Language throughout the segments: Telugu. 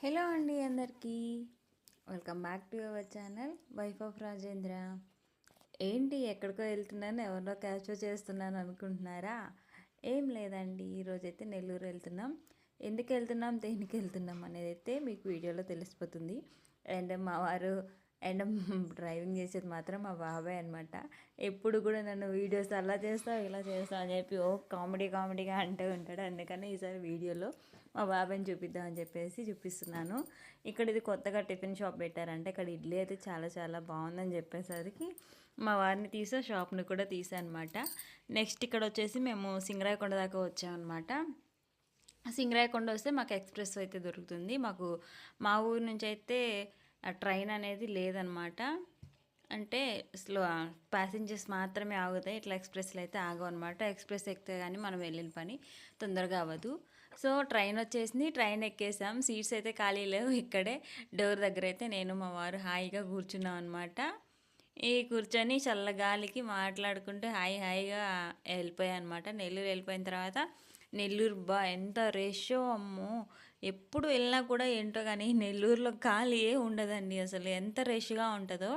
హలో అండి అందరికీ welcome back to our channel wife of Rajendra. ఏంటి ఎక్కడికో వెళ్తున్నాను, ఎవరినో క్యాప్చర్ చేస్తున్నాను అనుకుంటున్నారా? ఏం లేదండి, ఈరోజైతే నెల్లూరు వెళ్తున్నాం. ఎందుకు వెళ్తున్నాం, దేనికి వెళ్తున్నాం అనేది అయితే మీకు వీడియోలో తెలిసిపోతుంది. అండ్ మా వారు అండ్ డ్రైవింగ్ చేసేది మాత్రం మా బాబాయ్ అనమాట. ఎప్పుడు కూడా నన్ను వీడియోస్ అలా చేస్తావు ఇలా చేస్తావు అని చెప్పి కామెడీగా అంటూ ఉంటాడు. అందుకని ఈసారి వీడియోలో మా బాబాయ్ని చూపిద్దామని చెప్పేసి చూపిస్తున్నాను. ఇక్కడ ఇది కొత్తగా టిఫిన్ షాప్ పెట్టారంటే ఇక్కడ ఇడ్లీ అయితే చాలా బాగుందని చెప్పేసరికి మా వారిని తీసా, షాప్ని కూడా తీసా అనమాట. నెక్స్ట్ ఇక్కడ వచ్చేసి మేము సింగరాయకొండ దాకా వచ్చామన్నమాట. సింగరాయకొండ వస్తే మాకు ఎక్స్ప్రెస్ అయితే దొరుకుతుంది. మా ఊరి నుంచి అయితే ట్రైన్ అనేది లేదనమాట. అంటే ప్యాసింజర్స్ మాత్రమే ఆగుతాయి, ఇట్లా ఎక్స్ప్రెస్లు అయితే ఆగవు అనమాట. ఎక్స్ప్రెస్ ఎక్కితే కానీ మనం వెళ్ళిన పని తొందరగా అవ్వదు. సో ట్రైన్ వచ్చేసింది, ట్రైన్ ఎక్కేసాం. సీట్స్ అయితే ఖాళీ లేవు. ఇక్కడే డోర్ దగ్గర అయితే నేను మా వారు హాయిగా కూర్చున్నాం అనమాట. ఈ కూర్చొని చల్లగాలికి మాట్లాడుకుంటూ హాయిగా వెళ్ళిపోయాయి అనమాట. నెల్లూరు వెళ్ళిపోయిన తర్వాత నెల్లూరు ఎంత రష్షో అమ్మో, ఎప్పుడు వెళ్ళినా కూడా ఏంటో కానీ నెల్లూరులో ఖాళీయే ఉండదండి. అసలు ఎంత రష్గా ఉంటుందో.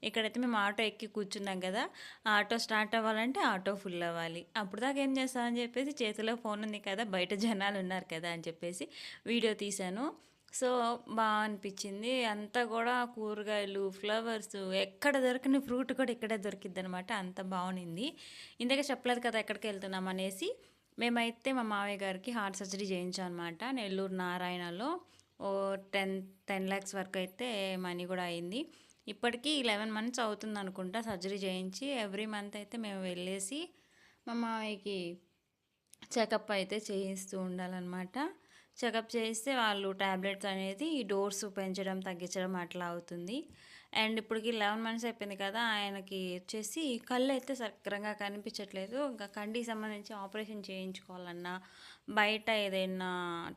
ఇక్కడైతే మేము ఆటో ఎక్కి కూర్చున్నాం కదా, ఆటో స్టార్ట్ అవ్వాలంటే ఆటో ఫుల్ అవ్వాలి. అప్పుడు దాకా ఏం చేస్తామని చెప్పేసి చేతిలో ఫోన్ ఉంది కదా, బయట జనాలు ఉన్నారు కదా అని చెప్పేసి వీడియో తీశాను. సో బాగా అనిపించింది. అంతా కూడా కూరగాయలు, ఫ్లవర్స్, ఎక్కడ దొరికిన ఫ్రూట్ కూడా ఇక్కడే దొరికిద్ది అనమాట. అంత బాగుంది. ఇందాక చెప్పలేదు కదా ఎక్కడికి వెళ్తున్నాం అనేసి. మేమైతే మా మావయ్య గారికి హార్ట్ సర్జరీ చేయించాం అనమాట. నెల్లూరు నారాయణలో 10 lakhs వరకు అయితే మనీ కూడా అయింది. ఇప్పటికీ 11 months అవుతుంది అనుకుంటా సర్జరీ చేయించి. ఎవ్రీ మంత్ అయితే మేము వెళ్ళేసి మా మామయ్యకి చెకప్ అయితే చేయిస్తూ ఉండాలన్నమాట. చెకప్ చేస్తే వాళ్ళు ట్యాబ్లెట్స్ అనేది డోర్స్ పెంచడం తగ్గించడం అట్లా అవుతుంది. అండ్ ఇప్పటికి 11 months అయిపోయింది కదా, ఆయనకి వచ్చేసి కళ్ళు అయితే సక్రంగా కనిపించట్లేదు. ఇంకా కంటికి సంబంధించి ఆపరేషన్ చేయించుకోవాలన్నా, బయట ఏదైనా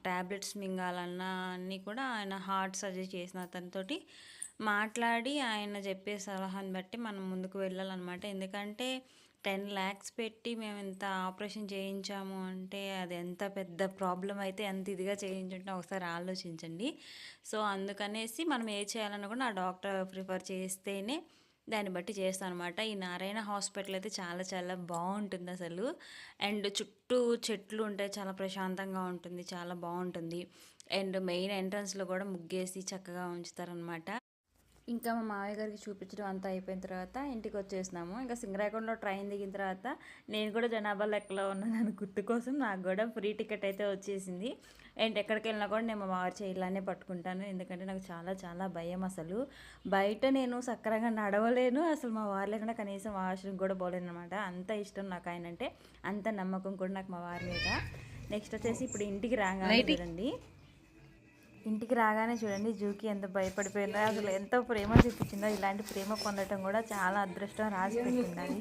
ట్యాబ్లెట్స్ మింగాలన్నా అన్నీ కూడా ఆయన హార్ట్ సర్జరీ చేసిన అతనితోటి మాట్లాడి ఆయన చెప్పే సలహాని బట్టి మనం ముందుకు వెళ్ళాలన్నమాట. ఎందుకంటే 10 lakhs పెట్టి మేము ఇంత ఆపరేషన్ చేయించాము అంటే అది ఎంత పెద్ద ప్రాబ్లం అయితే ఎంత ఇదిగా చేయించుంటే ఒకసారి ఆలోచించండి. సో అందుకనేసి మనం ఏ చేయాలన్నా కూడా ఆ డాక్టర్ ప్రిఫర్ చేస్తేనే దాన్ని బట్టి చేస్తాను అనమాట. ఈ నారాయణ హాస్పిటల్ అయితే చాలా బాగుంటుంది అసలు. అండ్ చుట్టూ చెట్లు ఉంటాయి, చాలా ప్రశాంతంగా ఉంటుంది, చాలా బాగుంటుంది. అండ్ మెయిన్ ఎంట్రన్స్లో కూడా ముగ్గేసి చక్కగా ఉంచుతారనమాట. ఇంకా మా మామయ్య గారికి చూపించడం అంతా అయిపోయిన తర్వాత ఇంటికి వచ్చేసినాము. ఇంకా సింగరాయకొండలో ట్రైన్ దిగిన తర్వాత నేను కూడా జనాభా లెక్కలో ఉన్నాను గుర్తు కోసం నాకు కూడా ఫ్రీ టికెట్ అయితే వచ్చేసింది. అండ్ ఎక్కడికి వెళ్ళినా కూడా నేను మా వారి చేయిలానే పట్టుకుంటాను. ఎందుకంటే నాకు చాలా భయం. అసలు బయట నేను సక్రంగా నడవలేను, అసలు మా వారి లేకుండా కనీసం వాష్రూమ్ కూడా పోలేను అనమాట. అంత ఇష్టం నాకు ఆయన అంటే, అంత నమ్మకం కూడా నాకు మా వారి మీద. నెక్స్ట్ వచ్చేసి ఇప్పుడు ఇంటికి రాగానే ఇంటికి రాగానే చూడండి జూకి ఎంత భయపడిపోయిందో, అసలు ఎంత ప్రేమ చూపించిందో. ఇలాంటి ప్రేమ పొందడం కూడా చాలా అదృష్టం, రాసి పెట్టిండాలి.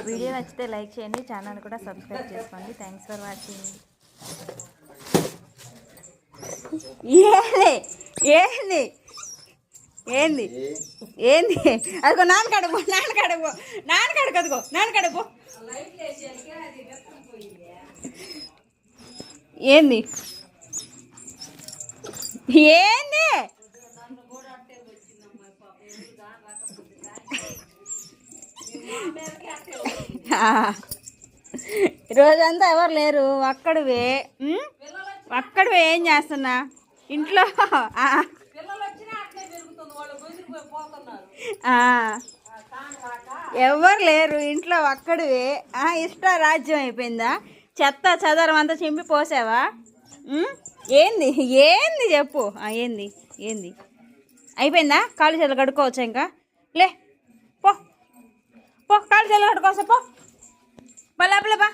వీడియో నచ్చితే లైక్ చేయండి, ఛానల్ కూడా సబ్స్క్రైబ్ చేసుకోండి. Thanks for watching. ఏంది అదిగో నాన్న కడుగు ఏంది ఏంది రోజంతా ఎవరు లేరు, ఒక్కడివే ఏం చేస్తున్నా ఇంట్లో? ఎవరు లేరు ఇంట్లో, ఒక్కడివే. ఇష్ట రాజ్యం అయిపోయిందా? చెత్త చెదరం అంతా చింపి పోసావా? ఏంది చెప్పు. ఏంది అయిపోయిందా? కాళ్ళు చేతులు కడుక్కోవచ్చా? ఇంకా లే పో కాళ్ళు చేతులు కడుక్కోవచ్చా? పో లోపలే బా.